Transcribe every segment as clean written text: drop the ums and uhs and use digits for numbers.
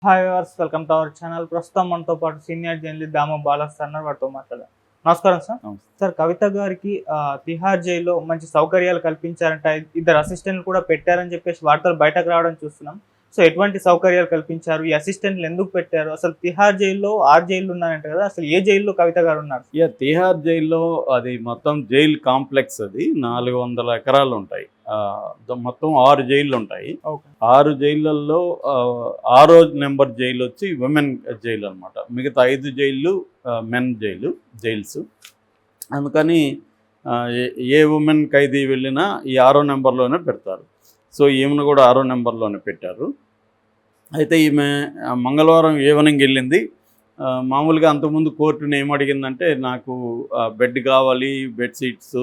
Hi viewers, welcome to our channel. ప్రస్తుతం మనతో పాటు సీనియర్ జర్నలిస్ట్ దాము బాలాస్ అన్నారు, వాటితో మాట్లాడదాం. నమస్కారం సార్. నమస్తే. సార్, కవిత గారికి తిహార్ జైల్లో మంచి సౌకర్యాలు కల్పించారంట, ఇద్దరు అసిస్టెంట్లు కూడా పెట్టారని చెప్పేసి వార్తలు బయటకు రావడం చూస్తున్నాం. సో ఎటువంటి సౌకర్యాలు కల్పించారు, ఈ అసిస్టెంట్లు ఎందుకు పెట్టారు, అసలు తిహార్ జైల్లో 6 జైళ్ళు ఉన్నాయంట కదా, అసలు ఏ జైల్లో కవిత గారు ఉన్నారు? తిహార్ జైల్లో అది మొత్తం జైల్ కాంప్లెక్స్. అది 400 ఎకరాలు ఉంటాయి. మొత్తం 6 జైళ్ళు ఉంటాయి. 6 జైళ్ళల్లో 6వ నెంబర్ జైలు వచ్చి విమెన్ జైలు అనమాట. మిగతా 5 జైళ్ళు మెన్ జైల్స్. అందుకని ఏ ఉమెన్ ఖైదీ వెళ్ళినా ఈ 6వ నెంబర్లోనే పెడతారు. సో ఈమెను కూడా 6వ నెంబర్లోనే పెట్టారు. అయితే ఈమె మంగళవారం ఈవినింగ్ వెళ్ళింది. మామూలుగా అంతకుముందు కోర్టుని ఏమడిగిందంటే, నాకు బెడ్ కావాలి, బెడ్షీట్స్,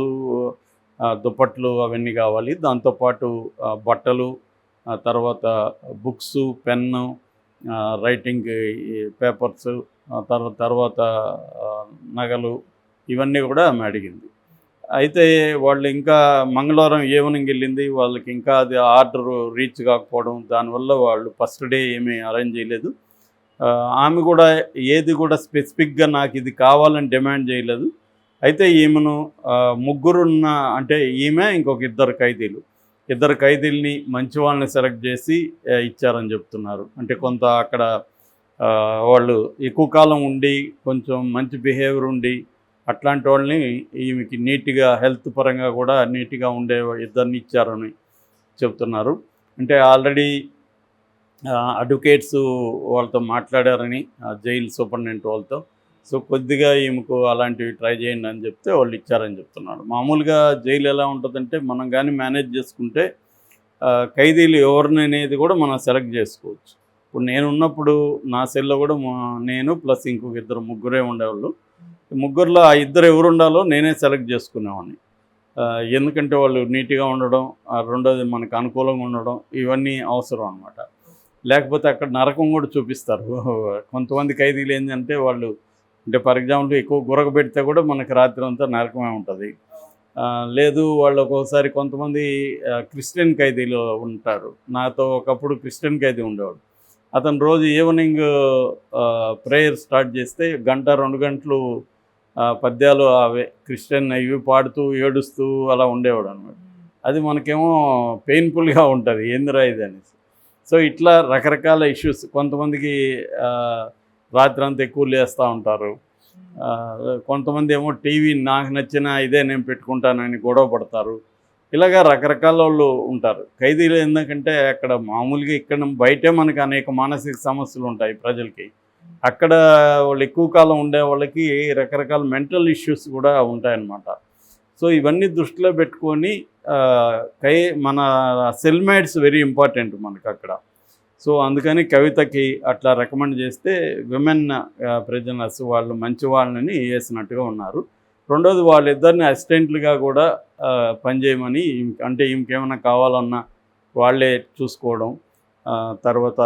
దుప్పట్లు అవన్నీ కావాలి, దాంతోపాటు బట్టలు, తర్వాత బుక్స్, పెన్ను, రైటింగ్ పేపర్స్, తర్వాత నగలు, ఇవన్నీ కూడా ఆమె అడిగింది. అయితే వాళ్ళు ఇంకా మంగళవారం ఈవినింగ్ వెళ్ళింది, వాళ్ళకి ఇంకా అది ఆర్డర్ రీచ్ కాకపోవడం, దానివల్ల వాళ్ళు ఫస్ట్ డే ఏమీ అరేంజ్ చేయలేదు. ఆమె కూడా ఏది కూడా స్పెసిఫిక్గా నాకు ఇది కావాలని డిమాండ్ చేయలేదు. అయితే ఈమెను ముగ్గురున్న, అంటే ఈమె ఇంకొక ఇద్దరు ఖైదీల్ని మంచి వాళ్ళని సెలెక్ట్ చేసి ఇచ్చారని చెప్తున్నారు. అంటే కొంత అక్కడ వాళ్ళు ఎక్కువ కాలం ఉండి కొంచెం మంచి బిహేవియర్ ఉండి అట్లాంటి వాళ్ళని ఈమెకి నీట్గా హెల్త్ పరంగా కూడా నీట్గా ఉండే ఇద్దరిని ఇచ్చారని చెప్తున్నారు. అంటే ఆల్రెడీ అడ్వకేట్స్ వాళ్ళతో మాట్లాడారని, జైలు సూపరింటెండెంట్ వాళ్ళతో. సో కొద్దిగా ఈమెకు అలాంటివి ట్రై చేయండి అని చెప్తే వాళ్ళు ఇచ్చారని చెప్తున్నారు. మామూలుగా జైలు ఎలా ఉంటుందంటే, మనం కానీ మేనేజ్ చేసుకుంటే ఖైదీలు ఎవరిని అనేది కూడా మనం సెలెక్ట్ చేసుకోవచ్చు. ఇప్పుడు నేను ఉన్నప్పుడు నా సెల్లో కూడా నేను ప్లస్ ఇంకొక ముగ్గురే ఉండేవాళ్ళు. ముగ్గురులో ఆ ఇద్దరు ఎవరు ఉండాలో నేనే సెలెక్ట్ చేసుకునేవాడిని. ఎందుకంటే వాళ్ళు నీట్గా ఉండడం, రెండోది మనకు అనుకూలంగా ఉండడం, ఇవన్నీ అవసరం అనమాట. లేకపోతే అక్కడ నరకం కూడా చూపిస్తారు. కొంతమంది ఖైదీలు ఏంటంటే, వాళ్ళు అంటే ఫర్ ఎగ్జాంపుల్ ఎక్కువ గురక పెడితే కూడా మనకి రాత్రి అంతా నరకమే ఉంటుంది. లేదు, వాళ్ళు ఒక్కోసారి కొంతమంది క్రిస్టియన్ ఖైదీలు ఉంటారు. నాతో ఒకప్పుడు క్రిస్టియన్ ఖైదీ ఉండేవాడు. అతను రోజు ఈవినింగ్ ప్రేయర్ స్టార్ట్ చేస్తే 1-2 గంటలు పద్యాలు అవే క్రిస్టియన్ ఇవి పాడుతూ ఏడుస్తూ అలా ఉండేవాడు అనమాట. అది మనకేమో పెయిన్ఫుల్గా ఉంటుంది, ఏందిరా ఇది అనేసి. సో ఇట్లా రకరకాల ఇష్యూస్. కొంతమందికి రాత్రి అంతా ఎక్కువ లేస్తూ ఉంటారు. కొంతమంది ఏమో టీవీ నాకు నచ్చిన ఇదే నేను పెట్టుకుంటానని గొడవ పడతారు. ఇలాగా రకరకాల వాళ్ళు ఉంటారు. ఖైదీలు ఎందుకంటే అక్కడ మామూలుగా ఇక్కడ బయటే మనకి అనేక మానసిక సమస్యలు ఉంటాయి ప్రజలకి. అక్కడ వాళ్ళు ఎక్కువ కాలం ఉండే వాళ్ళకి రకరకాల మెంటల్ ఇష్యూస్ కూడా ఉంటాయన్నమాట. సో ఇవన్నీ దృష్టిలో పెట్టుకొని మన సెల్మేట్స్ వెరీ ఇంపార్టెంట్ మనకు అక్కడ. సో అందుకని కవితకి అట్లా రికమెండ్ చేస్తే విమెన్ ప్రిజనర్స్ వాళ్ళు మంచి వాళ్ళని వేసినట్టుగా ఉన్నారు. రెండోది వాళ్ళిద్దరిని అసిస్టెంట్లుగా కూడా పనిచేయమని, అంటే ఇంకేమైనా కావాలన్నా వాళ్ళే చూసుకోవడం. తర్వాత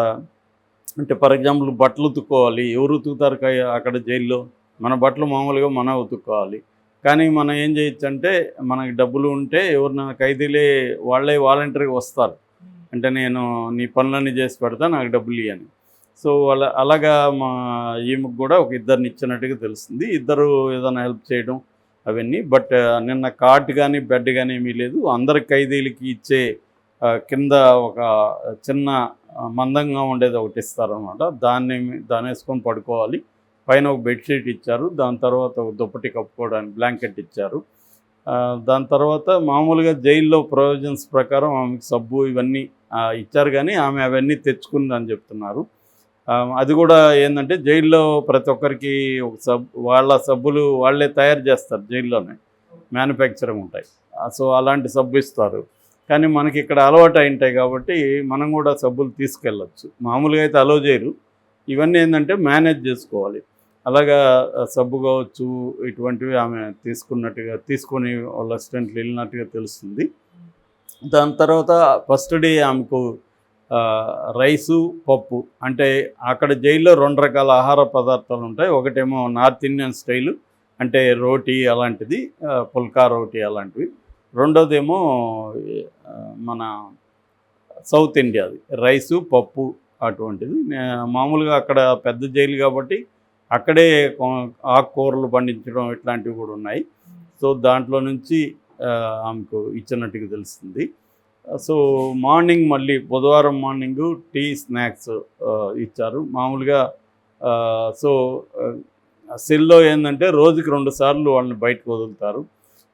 అంటే ఫర్ ఎగ్జాంపుల్ బట్టలు ఉతుక్కోవాలి, ఎవరు ఉతుకుతారు అక్కడ జైల్లో? మన బట్టలు మామూలుగా మనం ఉతుక్కోవాలి. కానీ మనం ఏం చేయొచ్చు అంటే, మనకి డబ్బులు ఉంటే ఎవరిన ఖైదీలే వాళ్ళే వాలంటరీగా వస్తారు. అంటే నేను నీ పనులన్నీ చేసి పెడతా, నాకు డబ్బులు ఇవ్వని. సో అలాగా ఈమెకు కూడా ఒక ఇద్దరిని ఇచ్చినట్టుగా తెలుస్తుంది. ఇద్దరు ఏదైనా హెల్ప్ చేయడం అవన్నీ. బట్ నిన్న కాట్ కానీ బెడ్ కానీ ఏమీ లేదు. అందరి ఖైదీలకి ఇచ్చే కింద ఒక చిన్న మందంగా ఉండేది ఒకటి ఇస్తారనమాట. దాన్ని వేసుకొని పడుకోవాలి. పైన ఒక బెడ్షీట్ ఇచ్చారు, దాని తర్వాత ఒక దుప్పటి కప్పుకోవడానికి బ్లాంకెట్ ఇచ్చారు. దాని తర్వాత మామూలుగా జైల్లో ప్రొవిజన్స్ ప్రకారం ఆమెకు సబ్బు ఇవన్నీ ఇచ్చారు, కానీ ఆమె అవన్నీ తెచ్చుకుందని చెప్తున్నారు. అది కూడా ఏంటంటే, జైల్లో ప్రతి ఒక్కరికి ఒక వాళ్ళ సబ్బులు వాళ్ళే తయారు చేస్తారు, జైల్లోనే మ్యానుఫ్యాక్చరింగ్ ఉంటాయి. సో అలాంటి సబ్బు ఇస్తారు. కానీ మనకి ఇక్కడ అలవాటు అయి ఉంటాయి కాబట్టి మనం కూడా సబ్బులు తీసుకెళ్ళచ్చు. మామూలుగా అయితే అలో చేయరు. ఇవన్నీ ఏంటంటే మేనేజ్ చేసుకోవాలి. అలాగా సబ్బు కావచ్చు, ఇటువంటివి ఆమె తీసుకొని వాళ్ళ అసిస్టెంట్లు వెళ్ళినట్టుగా తెలుస్తుంది. దాని తర్వాత ఫస్ట్ డే ఆమెకు రైసు, పప్పు, అంటే అక్కడ జైల్లో 2 రకాల ఆహార పదార్థాలు ఉంటాయి. ఒకటేమో నార్త్ ఇండియన్ స్టైలు, అంటే రోటీ అలాంటిది, పుల్కా రోటీ అలాంటివి. రెండోదేమో మన సౌత్ ఇండియాది రైసు, పప్పు, అటువంటిది. మామూలుగా అక్కడ పెద్ద జైలు కాబట్టి అక్కడే ఆకుకూరలు పండించడం ఇట్లాంటివి కూడా ఉన్నాయి. సో దాంట్లో నుంచి ఆమెకు ఇచ్చినట్టుగా తెలుస్తుంది. సో మార్నింగ్ మళ్ళీ బుధవారం మార్నింగు టీ, స్నాక్స్ ఇచ్చారు. మామూలుగా సో సెల్లో ఏంటంటే రోజుకి 2 సార్లు వాళ్ళని బయటకు వదులుతారు.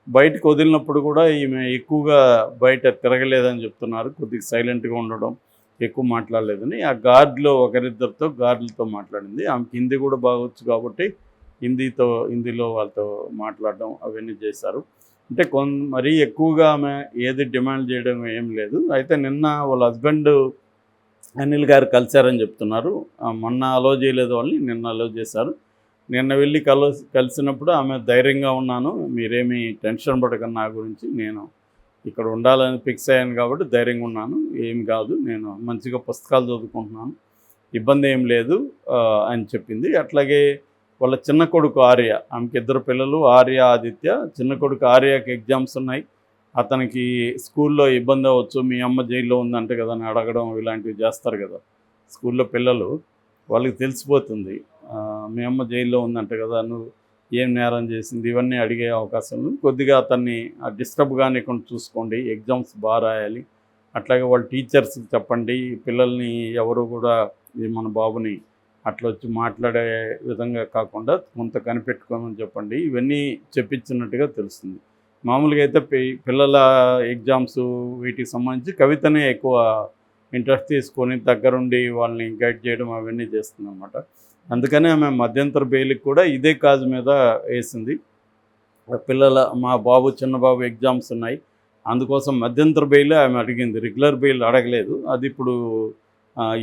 బయటకు వదిలినప్పుడు కూడా ఈమె ఎక్కువగా బయట తిరగలేదని చెప్తున్నారు. కొద్దిగా సైలెంట్గా ఉండడం, ఎక్కువ మాట్లాడలేదని. ఆ గార్డులతో మాట్లాడింది. ఆమెకి హిందీ కూడా బాగొచ్చు కాబట్టి హిందీలో వాళ్ళతో మాట్లాడడం అవన్నీ చేశారు. అంటే మరీ ఎక్కువగా ఆమె ఏది డిమాండ్ చేయడం ఏం లేదు. అయితే నిన్న వాళ్ళ హస్బెండ్ అనిల్ గారు కలిశారని చెప్తున్నారు. మొన్న అలో చేయలేదు వాళ్ళని, నిన్న అలో చేశారు. నిన్న వెళ్ళి కలిసినప్పుడు ఆమె ధైర్యంగా ఉన్నాను, మీరేమీ టెన్షన్ పడకండి, నా గురించి నేను ఇక్కడ ఉండాలని ఫిక్స్ అయ్యాను కాబట్టి ధైర్యంగా ఉన్నాను, ఏం కాదు, నేను మంచిగా పుస్తకాలు చదువుకుంటున్నాను, ఇబ్బంది ఏం లేదు అని చెప్పింది. అట్లాగే వాళ్ళ చిన్న కొడుకు ఆర్య, ఆమెకి 2 పిల్లలు, ఆర్య, ఆదిత్య. చిన్న కొడుకు ఆర్యకి ఎగ్జామ్స్ ఉన్నాయి. అతనికి స్కూల్లో ఇబ్బంది అవ్వచ్చు, మీ అమ్మ జైల్లో ఉందంటే కదా అని అడగడం ఇలాంటివి చేస్తారు కదా స్కూల్లో పిల్లలు. వాళ్ళకి తెలిసిపోతుంది, మీ అమ్మ జైల్లో ఉందంటే కదా, నువ్వు ఏం నేరం చేసింది, ఇవన్నీ అడిగే అవకాశం ఉంది. కొద్దిగా అతన్ని డిస్టర్బ్ కానివ్వకుండా చూసుకోండి, ఎగ్జామ్స్ బాగా రాయాలి. అట్లాగే వాళ్ళ టీచర్స్కి చెప్పండి, పిల్లల్ని ఎవరు కూడా మన బాబుని అట్లా వచ్చి మాట్లాడే విధంగా కాకుండా కొంత కనిపెట్టుకోమని చెప్పండి. ఇవన్నీ చెప్పించినట్టుగా తెలుస్తుంది. మామూలుగా అయితే పిల్లల ఎగ్జామ్స్ వీటికి సంబంధించి కవితనే ఎక్కువ ఇంట్రెస్ట్ తీసుకొని దగ్గరుండి వాళ్ళని గైడ్ చేయడం అవన్నీ చేస్తుంది అన్నమాట. అందుకనే ఆమె మధ్యంతర బెయిల్కి కూడా ఇదే కాజ్ మీద వేసింది. మా చిన్న బాబు ఎగ్జామ్స్ ఉన్నాయి, అందుకోసం మధ్యంతర బెయిల్ ఆమె అడిగింది, రెగ్యులర్ బెయిల్ అడగలేదు. అది ఇప్పుడు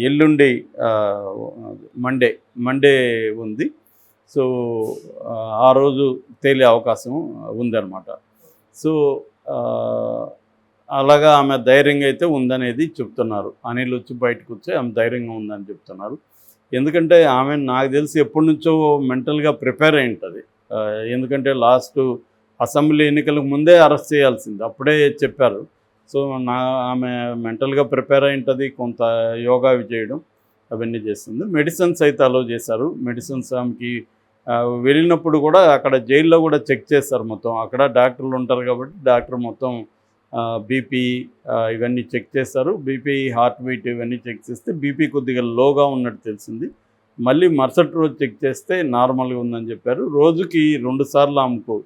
ఎల్లుండి మండే ఉంది. సో ఆ రోజు తేలే అవకాశం ఉందన్నమాట. సో అలాగా ఆమె ధైర్యంగా అయితే ఉందనేది చెప్తున్నారు. అనిల్ వచ్చి బయటకు వచ్చి ఆమె ధైర్యంగా ఉందని చెప్తున్నారు. ఎందుకంటే ఆమె నాకు తెలిసి ఎప్పటి నుంచో మెంటల్గా ప్రిపేర్ అయి ఉంటుంది. ఎందుకంటే లాస్ట్ అసెంబ్లీ ఎన్నికలకు ముందే అరెస్ట్ చేయాల్సింది, అప్పుడే చెప్పారు. సో ఆమె మెంటల్గా ప్రిపేర్ అయి ఉంటుంది. కొంత యోగా చేయడం అవన్నీ చేస్తుంది. మెడిసిన్స్ అయితే అలో చేశారు. మెడిసిన్స్ ఆమెకి వెళ్ళినప్పుడు కూడా అక్కడ జైల్లో కూడా చెక్ చేస్తారు మొత్తం. అక్కడ డాక్టర్లు ఉంటారు కాబట్టి డాక్టర్ మొత్తం బీపీ ఇవన్నీ చెక్ చేస్తారు. బీపీ, హార్ట్ బీట్ ఇవన్నీ చెక్ చేస్తే బీపీ కొద్దిగా లోగా ఉన్నట్టు తెలిసింది. మళ్ళీ మరుసటి రోజు చెక్ చేస్తే నార్మల్గా ఉందని చెప్పారు. రోజుకి 2 సార్లు ఆమెకు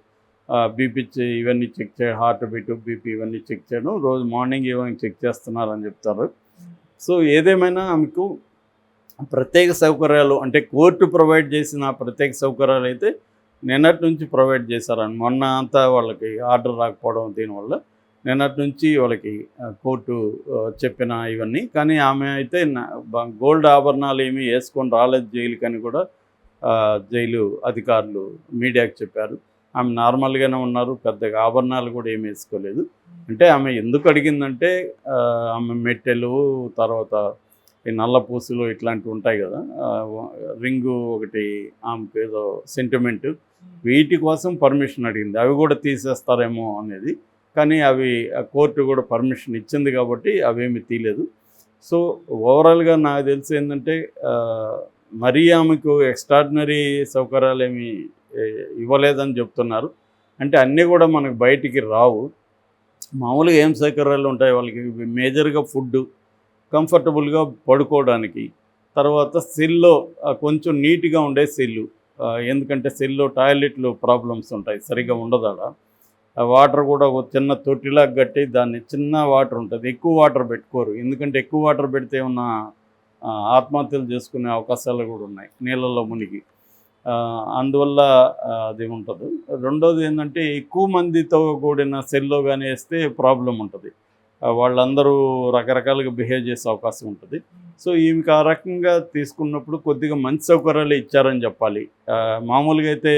బీపీ ఇవన్నీ చెక్ హార్ట్ బీట్, బీపీ ఇవన్నీ చెక్ చేయడం, రోజు మార్నింగ్ ఈవినింగ్ చెక్ చేస్తున్నారని చెప్తారు. సో ఏదేమైనా ఆమెకు ప్రత్యేక సౌకర్యాలు అంటే కోర్టు ప్రొవైడ్ చేసిన ప్రత్యేక సౌకర్యాలు అయితే నిన్నటి నుంచి ప్రొవైడ్ చేశారని. మొన్న అంతా వాళ్ళకి ఆర్డర్ రాకపోవడం దీనివల్ల నిన్నటి నుంచి వాళ్ళకి కోర్టు చెప్పిన ఇవన్నీ. కానీ ఆమె అయితే గోల్డ్ ఆభరణాలు ఏమీ వేసుకొని రాలేదు జైలుకి అని కూడా జైలు అధికారులు మీడియాకి చెప్పారు. ఆమె నార్మల్గానే ఉన్నారు, పెద్దగా ఆభరణాలు కూడా ఏమి వేసుకోలేదు. అంటే ఆమె ఎందుకు అడిగిందంటే ఆమె మెట్టెలు, తర్వాత ఈ నల్ల పూసలు ఇట్లాంటివి ఉంటాయి కదా, రింగు ఒకటి ఆమెకు ఏదో సెంటిమెంట్, వీటి కోసం పర్మిషన్ అడిగింది. అవి కూడా తీసేస్తారేమో అనేది, కానీ అవి కోర్టు కూడా పర్మిషన్ ఇచ్చింది కాబట్టి అవేమి తీయలేదు. సో ఓవరాల్గా నాకు తెలిసి ఏంటంటే మరీ ఆమెకు ఎక్స్ట్రాడినరీ సౌకర్యాలు ఏమి ఇవ్వలేదని చెప్తున్నారు. అంటే అన్నీ కూడా మనకు బయటికి రావు. మామూలుగా ఏం సౌకర్యాలు ఉంటాయి వాళ్ళకి, మేజర్గా ఫుడ్డు, కంఫర్టబుల్గా పడుకోవడానికి, తర్వాత సెల్లో కొంచెం నీట్గా ఉండే సెల్లు. ఎందుకంటే సెల్లో టాయిలెట్లు ప్రాబ్లమ్స్ ఉంటాయి, సరిగ్గా ఉండదు. వాటర్ కూడా ఒక చిన్న తొట్టిలాగా కట్టి దాన్ని చిన్న వాటర్ ఉంటుంది, ఎక్కువ వాటర్ పెట్టుకోరు. ఎందుకంటే ఎక్కువ వాటర్ పెడితే ఉన్న ఆత్మహత్యలు చేసుకునే అవకాశాలు కూడా ఉన్నాయి నీళ్ళల్లో మునిగి. అందువల్ల అది ఉంటుంది. రెండోది ఏంటంటే ఎక్కువ మందితో కూడిన సెల్లో కానీ వేస్తే ప్రాబ్లం ఉంటుంది, వాళ్ళందరూ రకరకాలుగా బిహేవ్ చేసే అవకాశం ఉంటుంది. సో ఈమెకి ఆ రకంగా తీసుకున్నప్పుడు కొద్దిగా మంచి సౌకర్యాలు ఇచ్చారని చెప్పాలి. మామూలుగా అయితే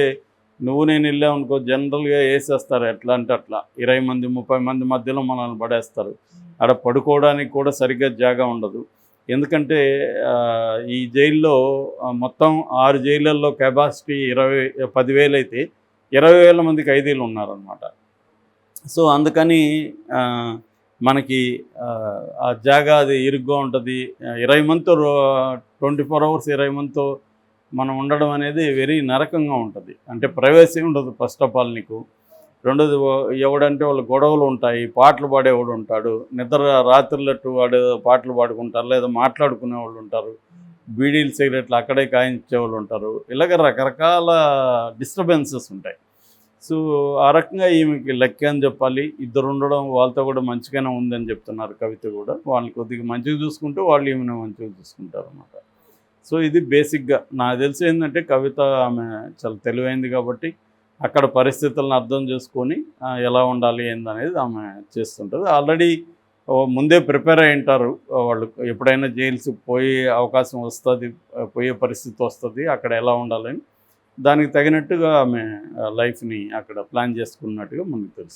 నువ్వు నేను వెళ్ళామనుకో జనరల్గా వేసేస్తారు, ఎట్లా అంటే అట్లా 20 మంది 30 మంది మధ్యలో మనల్ని పడేస్తారు. ఆడ పడుకోవడానికి కూడా సరిగ్గా జాగా ఉండదు. ఎందుకంటే ఈ జైల్లో మొత్తం 6 జైళ్ళల్లో కెపాసిటీ 10,000 అయితే 20,000 మంది ఖైదీలు ఉన్నారనమాట. సో అందుకని మనకి ఆ జాగా అది ఇరుగ్గా ఉంటుంది. 20 మందితో 24 అవర్స్ 20 మందితో మనం ఉండడం అనేది వెరీ నరకంగా ఉంటుంది. అంటే ప్రైవసీ ఉండదు ఫస్ట్ ఆఫ్ ఆల్ నీకు. రెండోది ఎవడంటే వాళ్ళు గొడవలు ఉంటాయి, పాటలు పాడేవాడు ఉంటాడు, నిద్ర రాత్రులట్టు వాడు పాటలు పాడుకుంటారు, లేదా మాట్లాడుకునే వాళ్ళు ఉంటారు, బీడీలు సిగరెట్లు అక్కడే కాయించేవాళ్ళు ఉంటారు. ఇలాగ రకరకాల డిస్టర్బెన్సెస్ ఉంటాయి. సో ఆ రకంగా ఈమెకి లక్కీ అని చెప్పాలి. ఇద్దరు ఉండడం వాళ్ళతో కూడా మంచిగానే ఉందని చెప్తున్నారు కవిత కూడా. వాళ్ళని కొద్దిగా మంచిగా చూసుకుంటూ వాళ్ళు ఈమెను మంచిగా చూసుకుంటారు అన్నమాట. సో ఇది బేసిక్గా నాకు తెలిసి ఏంటంటే కవిత ఆమె చాలా తెలివైంది కాబట్టి అక్కడ పరిస్థితులను అర్థం చేసుకొని ఎలా ఉండాలి ఏందనేది ఆమె చేస్తుంటుంది. ఆల్రెడీ ముందే ప్రిపేర్ అయి ఉంటారు వాళ్ళు. ఎప్పుడైనా జైల్స్ పోయే అవకాశం వస్తుంది, పోయే పరిస్థితి వస్తుంది, అక్కడ ఎలా ఉండాలని దానికి తగినట్టుగా ఆమె లైఫ్ని అక్కడ ప్లాన్ చేసుకున్నట్టుగా మనకు తెలుసు.